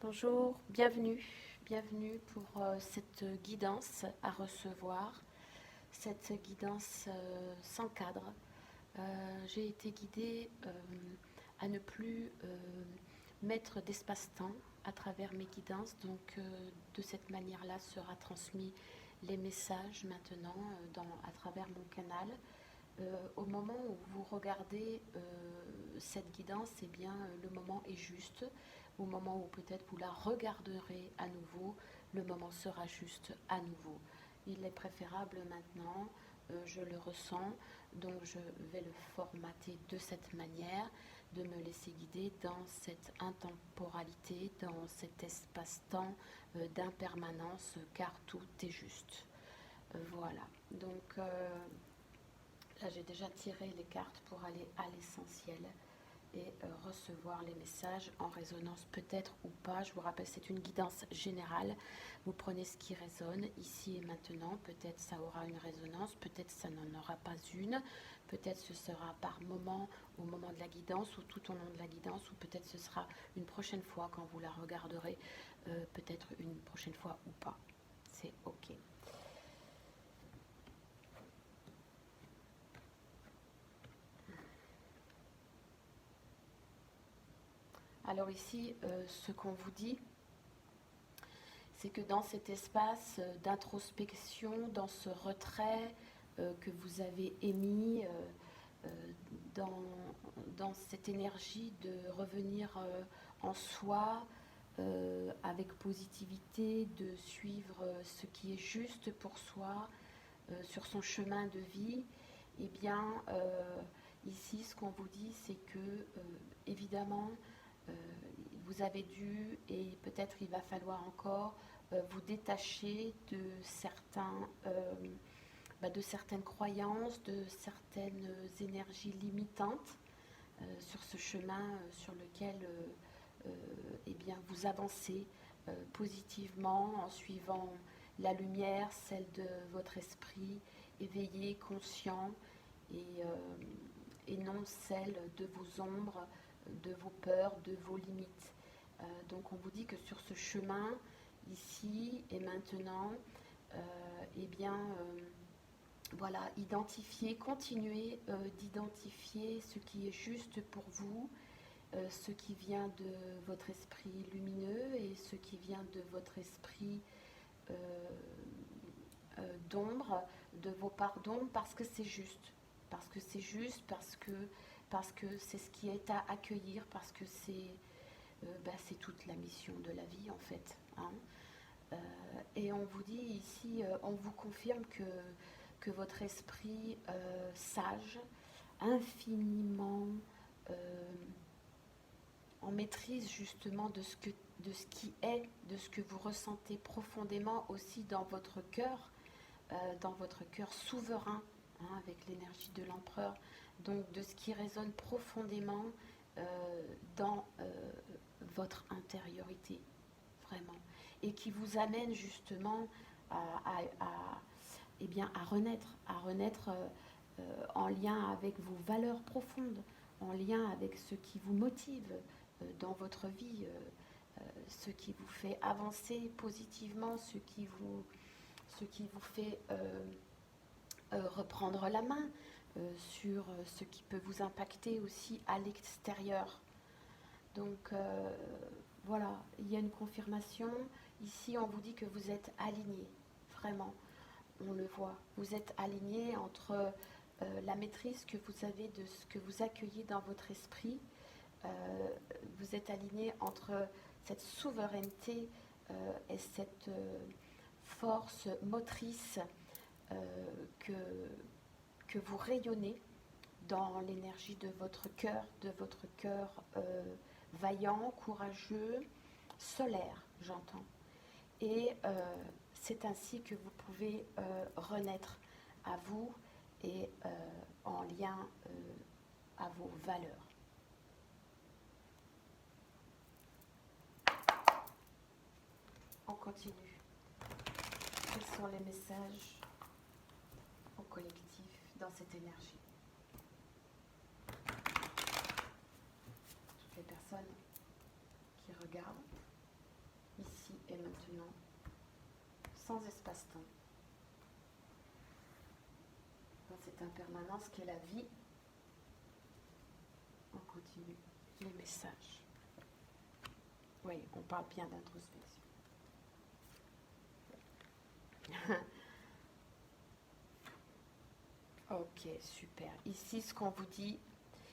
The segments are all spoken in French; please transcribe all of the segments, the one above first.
Bonjour, bienvenue pour cette guidance à recevoir, cette guidance sans cadre. J'ai été guidée à ne plus mettre d'espace-temps à travers mes guidances, donc de cette manière-là sera transmis les messages maintenant à travers mon canal. Au moment où vous regardez cette guidance, eh bien, le moment est juste. Au moment où peut-être vous la regarderez à nouveau, le moment sera juste à nouveau. Il est préférable maintenant, je le ressens, donc je vais le formater de cette manière, de me laisser guider dans cette intemporalité, dans cet espace-temps d'impermanence, car tout est juste. Voilà, donc là, j'ai déjà tiré les cartes pour aller à l'essentiel et recevoir les messages en résonance peut-être ou pas. Je vous rappelle, c'est une guidance générale. Vous prenez ce qui résonne ici et maintenant. Peut-être ça aura une résonance, peut-être ça n'en aura pas une. Peut-être ce sera par moment, au moment de la guidance ou tout au long de la guidance, ou peut-être ce sera une prochaine fois quand vous la regarderez, peut-être une prochaine fois ou pas. C'est OK. Alors ici, ce qu'on vous dit, c'est que dans cet espace d'introspection, dans ce retrait que vous avez émis, euh, dans, dans cette énergie de revenir en soi avec positivité, de suivre ce qui est juste pour soi sur son chemin de vie, eh bien, ici, ce qu'on vous dit, c'est que, évidemment, euh, vous avez dû, et peut-être il va falloir encore, vous détacher de certaines croyances, de certaines énergies limitantes sur ce chemin sur lequel eh bien, vous avancez positivement en suivant la lumière, celle de votre esprit éveillé, conscient, et non celle de vos ombres, de vos peurs, de vos limites. Donc on vous dit que sur ce chemin, ici et maintenant, eh bien, voilà, identifier, continuer d'identifier ce qui est juste pour vous, ce qui vient de votre esprit lumineux et ce qui vient de votre esprit euh, d'ombre, de vos parts d'ombre, parce que c'est juste. Parce que c'est juste, parce que c'est ce qui est à accueillir, parce que c'est toute la mission de la vie en fait. Hein. Et on vous dit ici, on vous confirme que votre esprit sage, infiniment en maîtrise justement de ce qui est, de ce que vous ressentez profondément aussi dans votre cœur souverain, hein, avec l'énergie de l'empereur, donc de ce qui résonne profondément dans votre intériorité, vraiment, et qui vous amène justement à, à, à, eh bien, à renaître en lien avec vos valeurs profondes, en lien avec ce qui vous motive dans votre vie, ce qui vous fait avancer positivement, ce qui vous fait reprendre la main sur ce qui peut vous impacter aussi à l'extérieur. Donc voilà, il y a une confirmation. Ici, on vous dit que vous êtes aligné, vraiment, on le voit. Vous êtes aligné entre la maîtrise que vous avez de ce que vous accueillez dans votre esprit. Euh, vous êtes aligné entre cette souveraineté et cette force motrice euh, que, que vous rayonnez dans l'énergie de votre cœur vaillant, courageux, solaire, j'entends. Et c'est ainsi que vous pouvez renaître à vous et en lien à vos valeurs. On continue. Quels sont les messages au collectif dans cette énergie? Toutes les personnes qui regardent, sans espace-temps. Dans cette impermanence qu'est la vie, on continue les messages. Oui, on parle bien d'introspection. Ok, super. Ici, ce qu'on vous dit,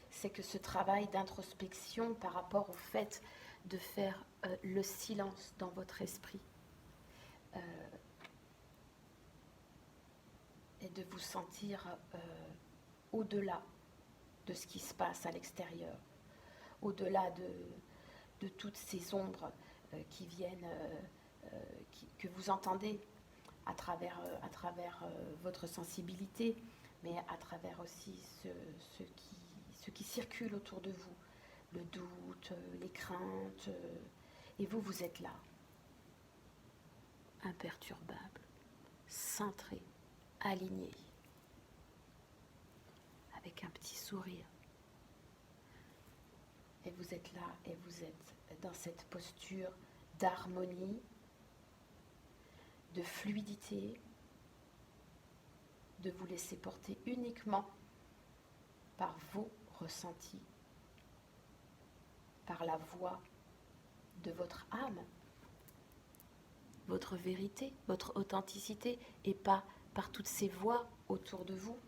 c'est que ce travail d'introspection par rapport au fait de faire le silence dans votre esprit et de vous sentir au-delà de ce qui se passe à l'extérieur, au-delà de toutes ces ombres qui viennent, que vous entendez à travers votre sensibilité, mais à travers aussi ce qui circule autour de vous, le doute, les craintes, et vous êtes là, imperturbable, centré, aligné, avec un petit sourire. Et vous êtes là, et vous êtes dans cette posture d'harmonie, de fluidité, de vous laisser porter uniquement par vos ressentis, par la voix de votre âme, votre vérité, votre authenticité, et pas par toutes ces voix autour de vous.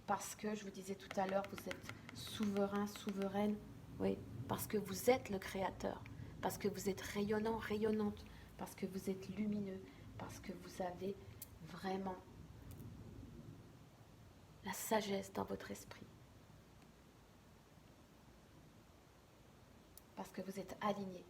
Parce que, je vous disais tout à l'heure, vous êtes souverain, souveraine, oui, parce que vous êtes le créateur, parce que vous êtes rayonnant, rayonnante, parce que vous êtes lumineux, parce que vous avez vraiment la sagesse dans votre esprit, parce que vous êtes aligné.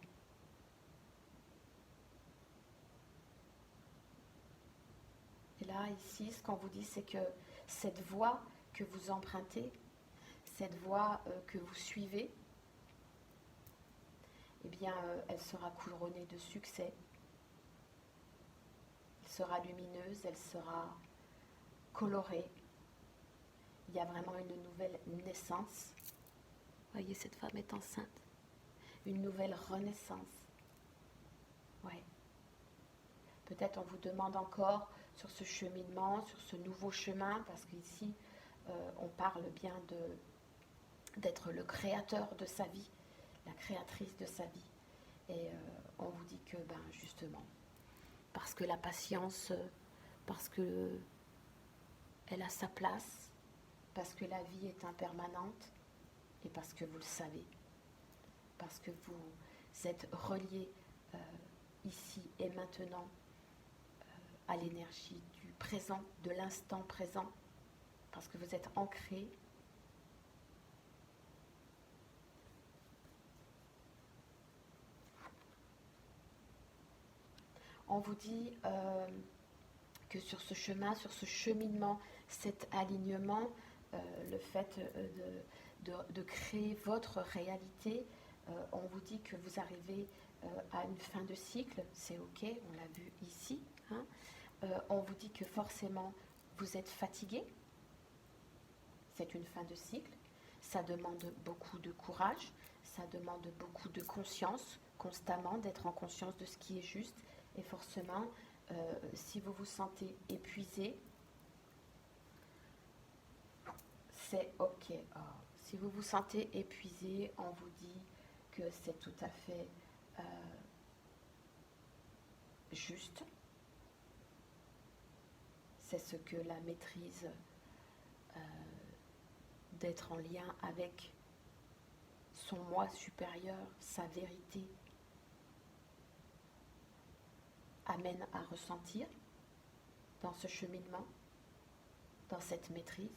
Et là, ici, ce qu'on vous dit, c'est que cette voie que vous empruntez, cette voie que vous suivez, eh bien, elle sera couronnée de succès. Elle sera lumineuse, elle sera colorée. Il y a vraiment une nouvelle naissance. Vous voyez, cette femme est enceinte. Une nouvelle renaissance. Ouais. Peut-être on vous demande encore sur ce cheminement, sur ce nouveau chemin, parce qu'ici, on parle bien d'être le créateur de sa vie, la créatrice de sa vie. Et on vous dit que, justement, parce que la patience, parce que elle a sa place, parce que la vie est impermanente, et parce que vous le savez, parce que vous êtes relié ici et maintenant à l'énergie du présent, de l'instant présent, parce que vous êtes ancré. On vous dit que sur ce chemin, sur ce cheminement, cet alignement, le fait de créer votre réalité, on vous dit que vous arrivez à une fin de cycle, c'est ok, on l'a vu ici, hein. On vous dit que forcément vous êtes fatigué, c'est une fin de cycle, ça demande beaucoup de courage, ça demande beaucoup de conscience, constamment d'être en conscience de ce qui est juste, et forcément, si vous vous sentez épuisé, c'est ok. Oh, si vous vous sentez épuisé, on vous dit que c'est tout à fait juste. C'est ce que la maîtrise d'être en lien avec son moi supérieur, sa vérité, amène à ressentir dans ce cheminement, dans cette maîtrise.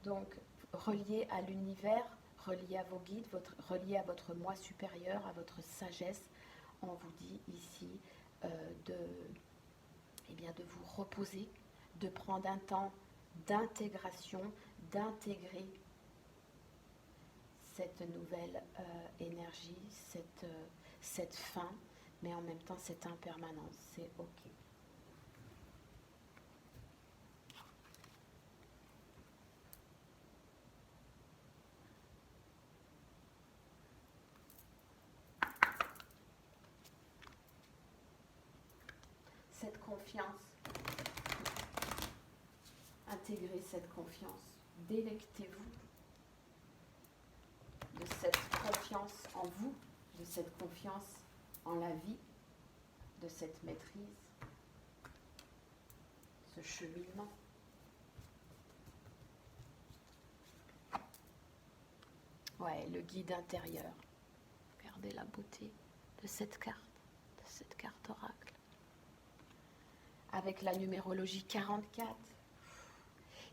Donc, relié à l'univers, relié à vos guides, relié à votre moi supérieur, à votre sagesse, on vous dit ici de vous reposer, de prendre un temps d'intégration, d'intégrer cette nouvelle énergie, cette fin, mais en même temps cette impermanence, c'est ok. confiance. Intégrez cette confiance. Délectez-vous de cette confiance en vous, de cette confiance en la vie, de cette maîtrise, ce cheminement. Ouais, le guide intérieur. Regardez la beauté de cette carte oracle. Avec la numérologie 44.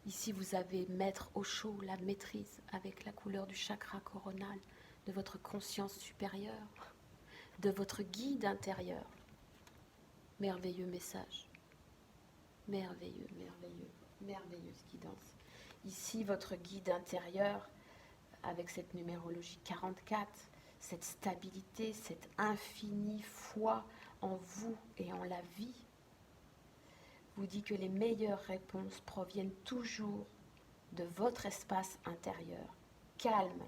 Ici, vous avez maître au chaud, la maîtrise avec la couleur du chakra coronal, de votre conscience supérieure, de votre guide intérieur. Merveilleux message. Merveilleux, merveilleux, merveilleuse guidance. Ici, votre guide intérieur, avec cette numérologie 44, cette stabilité, cette infinie foi en vous et en la vie, vous dit que les meilleures réponses proviennent toujours de votre espace intérieur, calme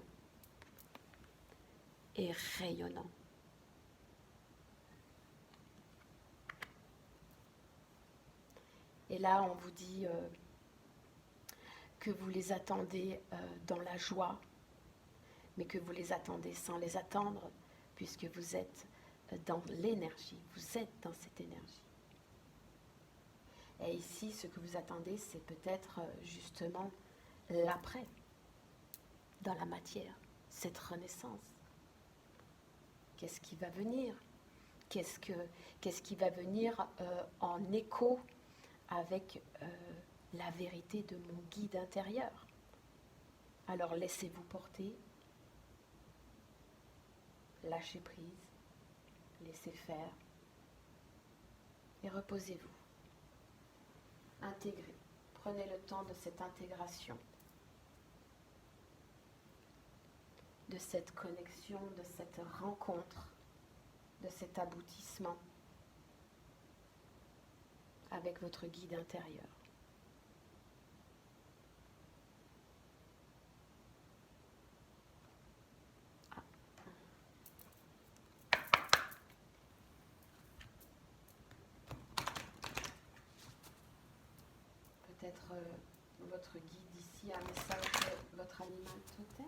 et rayonnant. Et là, on vous dit que vous les attendez dans la joie, mais que vous les attendez sans les attendre, puisque vous êtes dans l'énergie, vous êtes dans cette énergie. Et ici, ce que vous attendez, c'est peut-être justement l'après, dans la matière, cette renaissance. Qu'est-ce qui va venir? Qu'est-ce qui va venir en écho avec la vérité de mon guide intérieur? Alors laissez-vous porter, lâchez prise, laissez faire et reposez-vous. Intégrez, prenez le temps de cette intégration, de cette connexion, de cette rencontre, de cet aboutissement avec votre guide intérieur. Peut-être votre guide ici a un message de votre animal totem.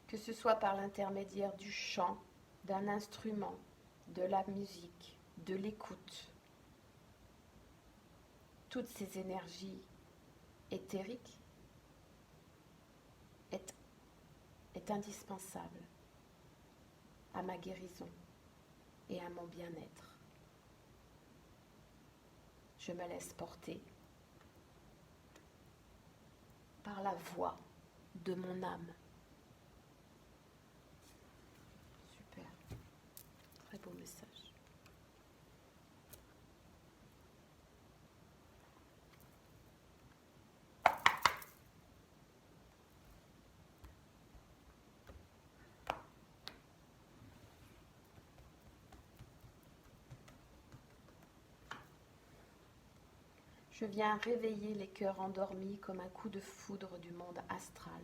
Que ce soit par l'intermédiaire du chant, d'un instrument, de la musique, de l'écoute, toutes ces énergies éthériques est indispensable à ma guérison et à mon bien-être. Je me laisse porter par la voix de mon âme. Super, très beau message. Je viens réveiller les cœurs endormis comme un coup de foudre du monde astral.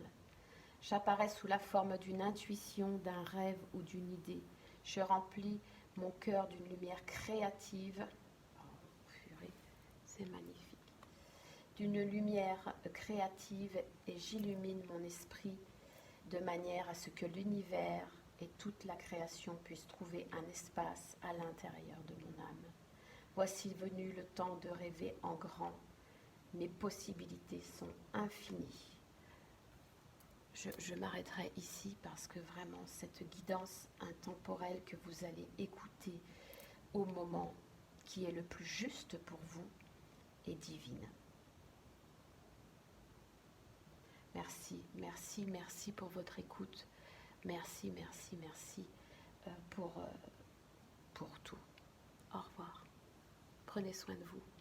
J'apparais sous la forme d'une intuition, d'un rêve ou d'une idée. Je remplis mon cœur d'une lumière créative. Oh, purée, c'est magnifique. D'une lumière créative et j'illumine mon esprit de manière à ce que l'univers et toute la création puissent trouver un espace à l'intérieur de mon âme. Voici venu le temps de rêver en grand. Mes possibilités sont infinies. Je m'arrêterai ici parce que vraiment cette guidance intemporelle que vous allez écouter au moment qui est le plus juste pour vous est divine. Merci, merci, merci pour votre écoute. Merci, merci, merci pour tout. Au revoir. Prenez soin de vous.